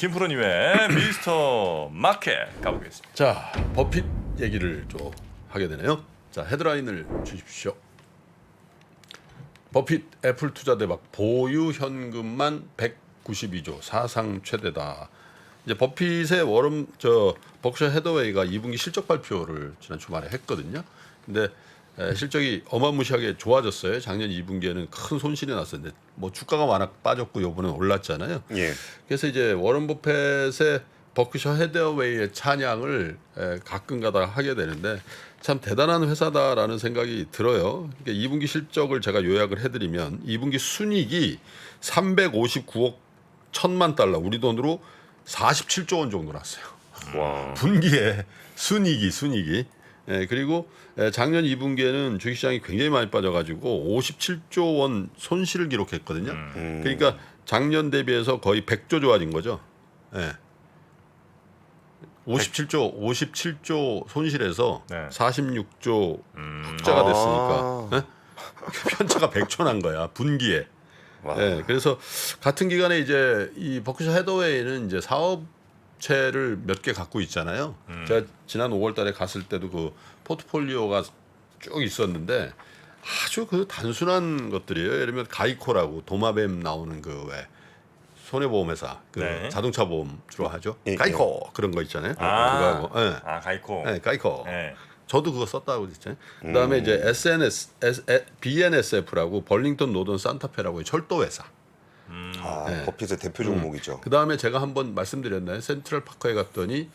김프로님의 미스터 마켓 가보겠습니다. 자, 버핏 얘기를 좀 하게 되네요. 자, 헤드라인을 주십시오. 버핏 애플 투자 대박, 보유 현금만 192조, 사상 최대다. 이제 버핏의 버크셔 해더웨이가 2분기 실적 발표를 지난 주말에 했거든요. 근데 실적이 어마무시하게 좋아졌어요. 작년 2분기에는 큰 손실이 났었는데 뭐 주가가 워낙 빠졌고 요번에 올랐잖아요. 예. 그래서 이제 워런 버핏의 버크셔 해더웨이의 찬양을 가끔가다 하게 되는데 참 대단한 회사다라는 생각이 들어요. 그러니까 2분기 실적을 제가 요약을 해드리면 2분기 순이익이 359억 1천만 달러, 우리 돈으로 47조 원 정도 났어요. 와. 분기에 순이익이. 그리고 작년 2분기에는 주식시장이 굉장히 많이 빠져가지고 57조 원 손실을 기록했거든요. 그러니까 작년 대비해서 거의 100조 좋아진 거죠. 57조 손실에서 네. 46조 흑자가 됐으니까 편차가 100조 난 거야 분기에. 와. 그래서 같은 기간에 이제 이 버크셔 해더웨이는 이제 사업체를 몇 개 갖고 있잖아요. 제가 지난 5월달에 갔을 때도 그 포트폴리오가 쭉 있었는데 아주 그 단순한 것들이에요. 예를 들면 가이코라고 도마뱀 나오는 그 왜 손해보험회사 그 네. 자동차 보험 주로 하죠. 예, 가이코 그런 거 있잖아요. 아, 그거하고. 예. 가이코. 가이코. 네. 저도 그거 썼다고 그랬잖아요. 그다음에 이제 BNSF라고 벌링턴 노던 산타페라고 철도 회사. 버핏의 대표 종목이죠. 그다음에 제가 한번 말씀드렸나요? 센트럴 파크에 갔더니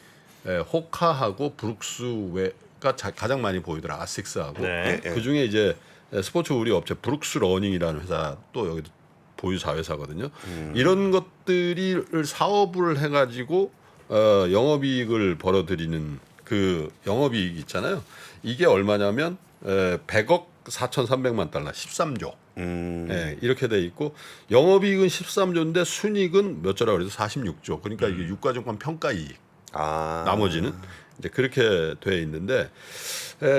호카하고 브룩스가 가장 많이 보이더라. 아식스하고. 네. 예. 그중에 이제 스포츠 의류 업체 브룩스 러닝이라는 회사 또 여기도 보유 자회사거든요. 이런 것들이 사업을 해가지고 영업이익을 벌어들이는 그 영업이익 있잖아요. 이게 얼마냐면 100억 4,300만 달러, 13조. 이렇게 돼 있고 영업이익은 13조인데 순이익은 몇 조라고 그래서 46조. 그러니까 이게 유가증권 평가이익. 나머지는 이제 그렇게 돼 있는데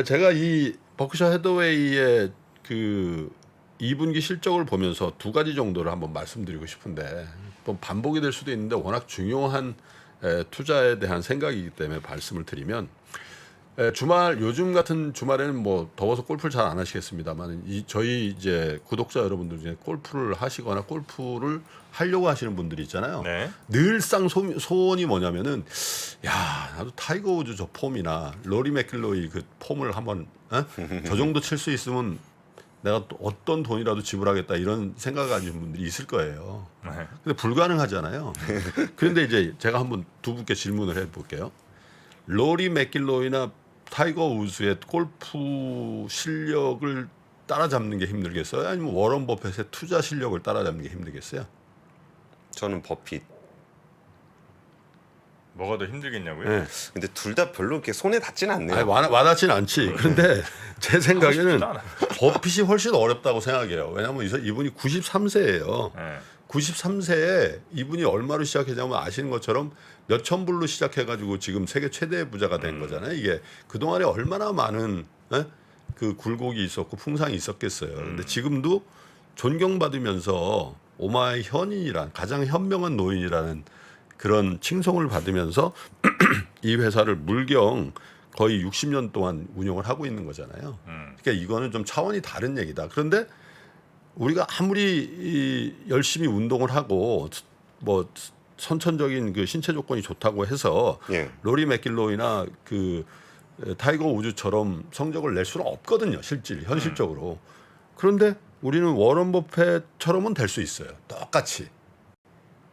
제가 이 버크셔 해더웨이의 그 2분기 실적을 보면서 두 가지 정도를 한번 말씀드리고 싶은데 또 반복이 될 수도 있는데 워낙 중요한 투자에 대한 생각이기 때문에 말씀을 드리면 요즘 같은 주말에는 뭐 더워서 골프를 잘 안 하시겠습니다만 저희 이제 구독자 여러분들 중에 골프를 하시거나 골프를 하려고 하시는 분들이 있잖아요. 네. 늘상 소원이 뭐냐면은 야 나도 타이거 우즈 저 폼이나 로리 맥길로이 그 폼을 한번 저 정도 칠 수 있으면 내가 또 어떤 돈이라도 지불하겠다 이런 생각을 가지는 분들이 있을 거예요. 네. 근데 불가능하잖아요. 그런데 이제 제가 한번 두 분께 질문을 해볼게요. 로리 맥길로이나 타이거 우즈의 골프 실력을 따라잡는 게 힘들겠어요? 아니면 워런 버핏의 투자 실력을 따라잡는 게 힘들겠어요? 저는 버핏. 뭐가 더 힘들겠냐고요? 네. 근데 둘 다 별로 이렇게 손에 닿지는 않네요. 아니, 와닿진 않지. 그런데 제 생각에는 싶지도 않아요. 버핏이 훨씬 어렵다고 생각해요. 왜냐하면 이분이 93세예요. 네. 93세에 이분이 얼마로 시작했냐면 아시는 것처럼 몇천 불로 시작해가지고 지금 세계 최대 부자가 된 거잖아요. 이게 그동안에 얼마나 많은 그 굴곡이 있었고 풍상이 있었겠어요. 근데 지금도 존경받으면서 오마이 현인이란 가장 현명한 노인이라는 그런 칭송을 받으면서 이 회사를 물경 거의 60년 동안 운영을 하고 있는 거잖아요. 그러니까 이거는 좀 차원이 다른 얘기다. 그런데 우리가 아무리 열심히 운동을 하고 뭐 선천적인 그 신체 조건이 좋다고 해서 예. 로리 맥길로이나 그 타이거 우즈처럼 성적을 낼 수는 없거든요. 현실적으로. 그런데 우리는 워런 버핏처럼은 될 수 있어요. 똑같이.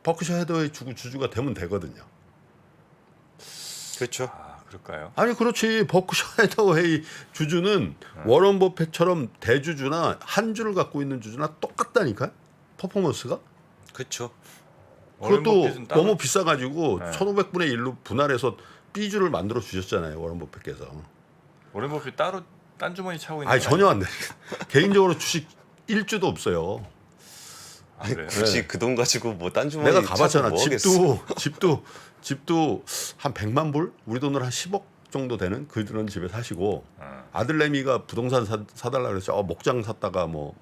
버크셔 해더웨이 주주가 되면 되거든요. 그렇죠. 그럴까요? 아니 그렇지. 버크셔 해더웨이 주주는 워런 버핏처럼 대주주나 한 주를 갖고 있는 주주나 똑같다니까요. 퍼포먼스가. 그렇죠. 워런 그것도 버핏은 따로- 너무 비싸가지고 네. 1,500분의 1로 분할해서 B주를 만들어 주셨잖아요. 워런 버핏께서. 워런 버핏 따로 딴 주머니 차고 있는 아니 거 전혀 안 돼. 개인적으로 주식 1주도 없어요. 아니, 그래요? 굳이 그 돈 가지고 뭐 딴 주머니 내가 가봤잖아. 뭐 하겠어. 집도 한 100만 불? 우리 돈으로 한 10억 정도 되는 그런 집에 사시고 아들 내미가 부동산 사달라 그래서 목장 샀다가 뭐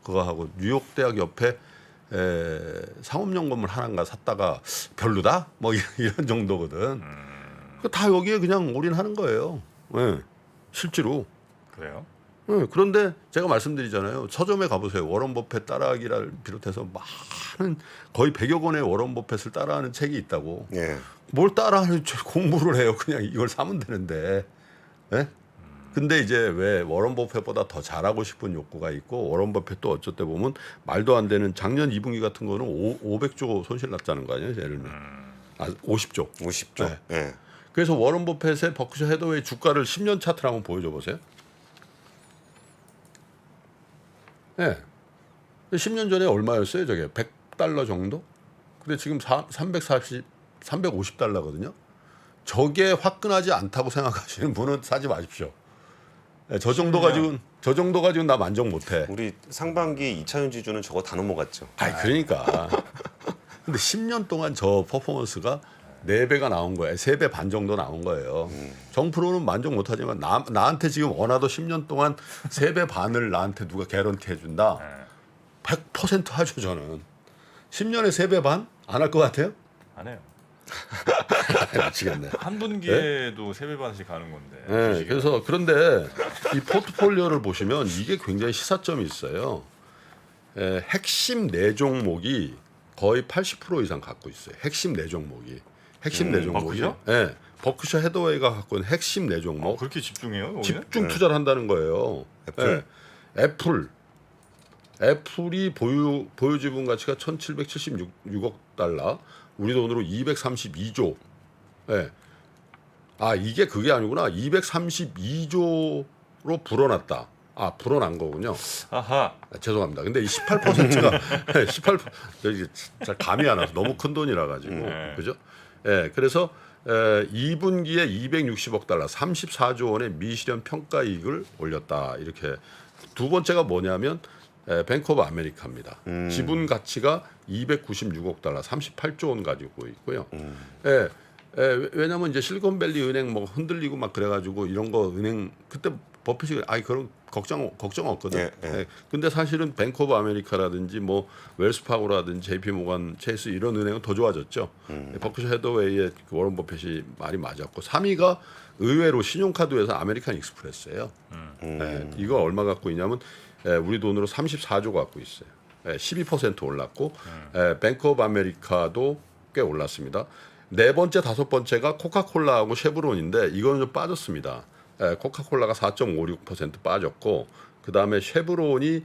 그거 하고 뉴욕 대학 옆에 상업용 건물 하나인가 샀다가 별로다 뭐 이런 정도거든. 다 여기에 그냥 올인하는 거예요. 예, 실제로. 그래요? 예, 그런데 제가 말씀드리잖아요. 서점에 가보세요. 워런 버핏 따라하기를 비롯해서 많은 거의 100여 권의 워런 버핏을 따라하는 책이 있다고. 예. 뭘 따라하는 공부를 해요. 그냥 이걸 사면 되는데. 예? 근데 이제 왜 워런 버핏보다 더 잘하고 싶은 욕구가 있고 워런 버핏도 어쩔 때 보면 말도 안 되는 작년 2분기 같은 거는 500조 손실 났다는 거 아니에요, 예를 들면. 50조. 50조. 네. 예. 그래서 워런 버핏의 버크셔 해더웨이 주가를 10년 차트를 한번 보여줘 보세요. 예. 10년 전에 얼마였어요, 저게? $100 정도? 근데 지금 350달러거든요. 저게 화끈하지 않다고 생각하시는 분은 사지 마십시오. 예, 저 정도 가지고는 나 만족 못 해. 우리 상반기 2차전 지주는 저거 다 넘어갔죠. 그러니까. 근데 10년 동안 저 퍼포먼스가 4배가 나온 거예요. 3배 반 정도 나온 거예요. 정프로는 만족 못 하지만 나한테 지금 원화도 10년 동안 3배 반을 나한테 누가 개런티 해준다. 100% 하죠, 저는. 10년에 3배 반? 안 할 것 같아요? 안 해요. 미치겠네. 한 분기에도 3배 반씩 가는 건데. 네, 그래서 그런데 이 포트폴리오를 보시면 이게 굉장히 시사점이 있어요. 핵심 4종목이 거의 80% 이상 갖고 있어요. 핵심 4종목이. 핵심 4종목이. 버크셔? 네, 버크셔 해더웨이가 갖고 있는 핵심 4종목. 그렇게 집중해요? 여기는? 집중 투자를 한다는 거예요. 애플? 애플이 보유 지분 가치가 1,776억 달러, 우리 돈으로 232조. 예. 이게 그게 아니구나. 232조로 불어났다. 불어난 거군요. 아하. 죄송합니다. 근데 이 18%가 18% 여기 잘 감이 안 와서 너무 큰 돈이라 가지고 그죠? 예. 그래서 2분기에 260억 달러, 34조 원의 미실현 평가 이익을 올렸다. 이렇게 두 번째가 뭐냐면 뱅크 오브 아메리카입니다. 지분 가치가 296억 달러, 38조 원 가지고 있고요. 왜냐하면 이제 실리콘밸리 은행 뭐 흔들리고 막 그래가지고 이런 거 은행 그때 버핏이 그런 걱정 없거든. 근데 사실은 뱅크 오브 아메리카라든지 뭐 웰스파고라든지 JP모간, 체이스 이런 은행은 더 좋아졌죠. 버크셔 해더웨이의 그 워런 버핏이 말이 맞았고 3위가 의외로 신용카드회사 아메리칸 익스프레스예요. 이거 얼마 갖고 있냐면 우리 돈으로 34조 갖고 있어요. 12% 올랐고 뱅크 오브 아메리카도 꽤 올랐습니다. 네 번째, 다섯 번째가 코카콜라하고 쉐브론인데 이거는 좀 빠졌습니다. 코카콜라가 4.56% 빠졌고 그 다음에 쉐브론이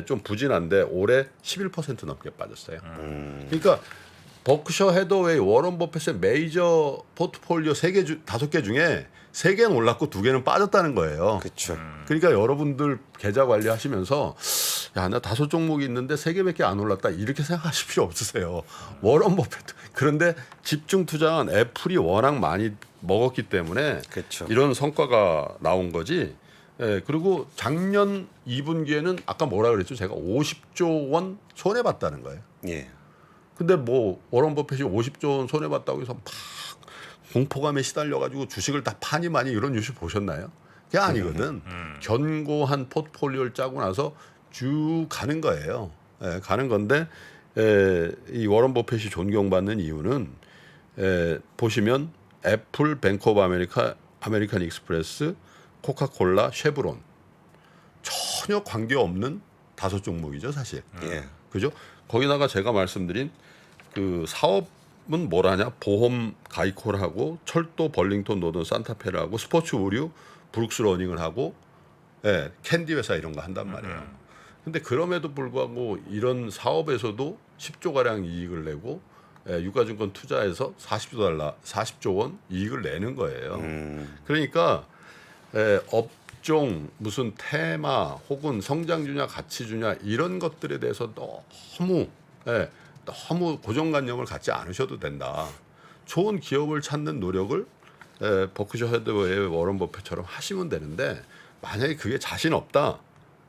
좀 부진한데 올해 11% 넘게 빠졌어요. 그러니까 버크셔 해더웨이 워런 버핏의 메이저 포트폴리오 5개 중에 3개는 올랐고 2개는 빠졌다는 거예요. 그렇죠. 그러니까 여러분들 계좌 관리하시면서 나 5종목이 있는데 3개밖에 안 올랐다 이렇게 생각하실 필요 없으세요. 워런 버핏. 그런데 집중 투자한 애플이 워낙 많이 먹었기 때문에 그쵸. 이런 성과가 나온 거지. 그리고 작년 2분기에는 아까 뭐라 그랬죠? 제가 50조 원 손해 봤다는 거예요. 예. 근데 뭐 워런 버핏이 50조 원 손해 봤다고 해서 막 공포감에 시달려 가지고 주식을 다 파니 많이 이런 뉴스 보셨나요? 그게 아니거든. 견고한 포트폴리오를 짜고 나서 쭉 가는 거예요. 가는 건데 이 워런 버핏이 존경받는 이유는 보시면 애플, 뱅크 오브 아메리카, 아메리칸 익스프레스, 코카콜라, 쉐브론 전혀 관계 없는 5종목이죠, 사실. 예. 그죠? 거기다가 제가 말씀드린 그 사업은 뭐라냐? 보험 가이코를 하고 철도 벌링턴 노던 산타페를 하고 스포츠 의류 브룩스 러닝을 하고 캔디 회사 이런 거 한단 말이에요. 근데 그럼에도 불구하고 이런 사업에서도 10조 가량 이익을 내고 유가증권 투자해서 40조 원 이익을 내는 거예요. 그러니까 업종 무슨 테마 혹은 성장주냐 가치주냐 이런 것들에 대해서 너무 고정관념을 갖지 않으셔도 된다. 좋은 기업을 찾는 노력을 버크셔 해더웨이 워런 버핏처럼 하시면 되는데 만약에 그게 자신 없다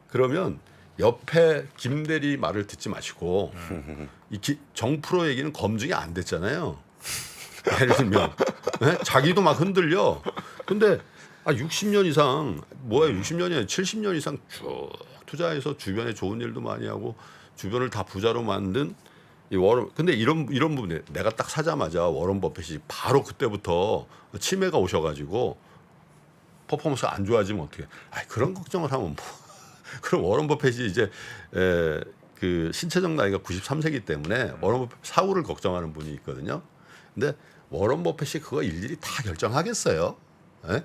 그러면 옆에 김대리 말을 듣지 마시고 정프로 얘기는 검증이 안 됐잖아요. 예를 들면 자기도 막 흔들려. 근데 60년 이상 60년이 아니라 70년 이상 쭉 투자해서 주변에 좋은 일도 많이 하고 주변을 다 부자로 만든 이 워런. 근데 이런 부분에 내가 딱 사자마자 워런 버핏이 바로 그때부터 치매가 오셔가지고 퍼포먼스가 안 좋아지면 어떻게? 아 그런 걱정을 하면 뭐 그럼 워런 버핏이 이제 그 신체적 나이가 93세이기 때문에 워런 버핏 사후를 걱정하는 분이 있거든요. 근데 워런 버핏이 그거 일일이 다 결정하겠어요? 예?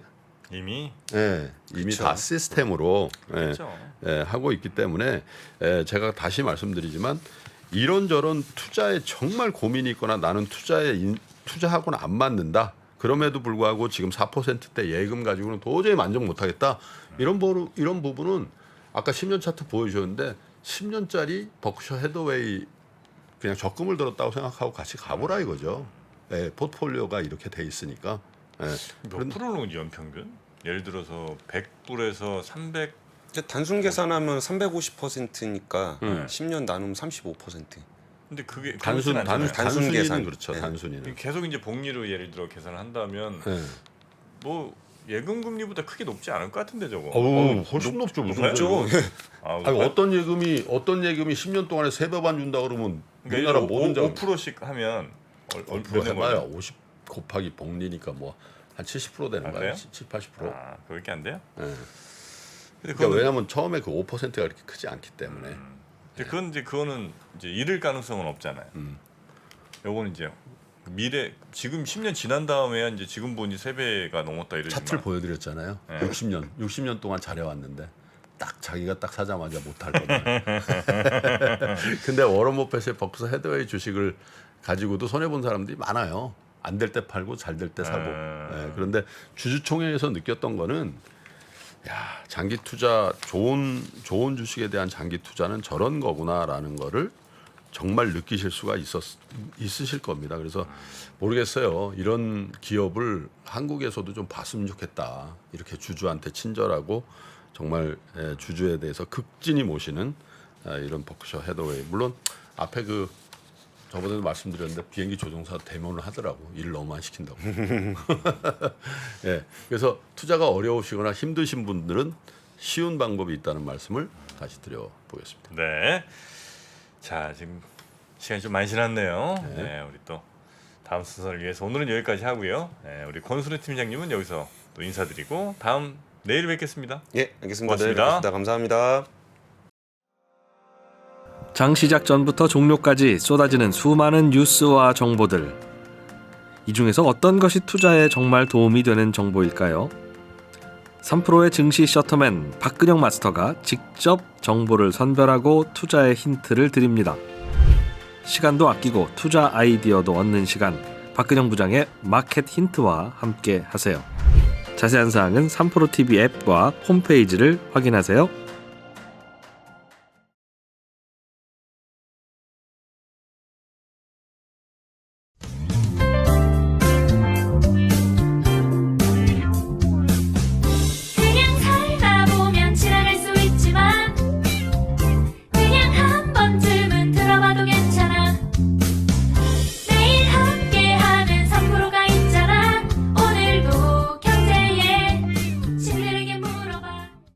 이미 예, 이미 그쵸. 다 시스템으로 그렇죠. 하고 있기 때문에 제가 다시 말씀드리지만 이런저런 투자에 정말 고민이 있거나 나는 투자하고는 안 맞는다. 그럼에도 불구하고 지금 4%대 예금 가지고는 도저히 만족 못하겠다. 이런 부분은 아까 10년 차트 보여주셨는데 10년짜리 버크셔 해더웨이 그냥 적금을 들었다고 생각하고 같이 가보라 이거죠. 예, 포트폴리오가 이렇게 돼 있으니까. 예. 몇 프로는 연평균? 예를 들어서 100불에서 300 단순 계산하면 350%니까 음. 10년 나누면 35%. 근데 그게 단순 그렇진 않잖아요. 단순 계산 계산. 그렇죠. 네. 단순히는. 계속 이제 복리로 예를 들어 계산을 한다면 예. 뭐 예금 금리보다 크게 높지 않을 것 같은데 저거. 어우, 훨씬 높죠. 무슨 높아요? 소리예요? 아, 아니, 어떤 예금이 10년 동안에 3배 반 준다 그러면 우리나라 그러니까 모든 장 5%씩 하면 뭐 해봐야 50 곱하기 복리니까 뭐 한 70% 되는 아, 거예요. 그래요? 70, 80%. 아, 그렇게 안 돼요? 예. 근데 그러니까 왜냐하면 처음에 그 5%가 그렇게 크지 않기 때문에. 근데 그거는 이제 잃을 가능성은 없잖아요. 요거는 이제 미래 지금 10년 지난 다음에야 이제 지금 보니 3배가 넘었다 이러지만 차트를 보여드렸잖아요. 네. 60년 동안 잘해왔는데 딱 자기가 딱 사자마자 못할 거다. 근데 워런 버핏의 버크셔 해더웨이 주식을 가지고도 손해 본 사람들이 많아요. 안 될 때 팔고 잘 될 때 사고. 예, 그런데 주주총회에서 느꼈던 거는 야 장기 투자 좋은 주식에 대한 장기 투자는 저런 거구나라는 거를 정말 느끼실 수가 있으실 겁니다. 그래서 모르겠어요. 이런 기업을 한국에서도 좀 봤으면 좋겠다. 이렇게 주주한테 친절하고 정말 주주에 대해서 극진히 모시는 이런 버크셔 해더웨이. 물론 앞에 그 저번에도 말씀드렸는데 비행기 조종사 대면을 하더라고. 일을 너무 많이 시킨다고. 예, 그래서 투자가 어려우시거나 힘드신 분들은 쉬운 방법이 있다는 말씀을 다시 드려보겠습니다. 네. 자, 지금 시간이 좀 많이 지났네요. 네, 우리 또 다음 순서를 위해서 오늘은 여기까지 하고요. 네, 우리 권순우 팀장님은 여기서 또 인사드리고 내일 뵙겠습니다. 예, 알겠습니다. 고맙습니다. 네, 뵙겠습니다. 감사합니다. 장 시작 전부터 종료까지 쏟아지는 수많은 뉴스와 정보들. 이 중에서 어떤 것이 투자에 정말 도움이 되는 정보일까요? 3프로의 증시 셔터맨 박근영 마스터가 직접 정보를 선별하고 투자의 힌트를 드립니다. 시간도 아끼고 투자 아이디어도 얻는 시간, 박근영 부장의 마켓 힌트와 함께 하세요. 자세한 사항은 3프로 TV 앱과 홈페이지를 확인하세요.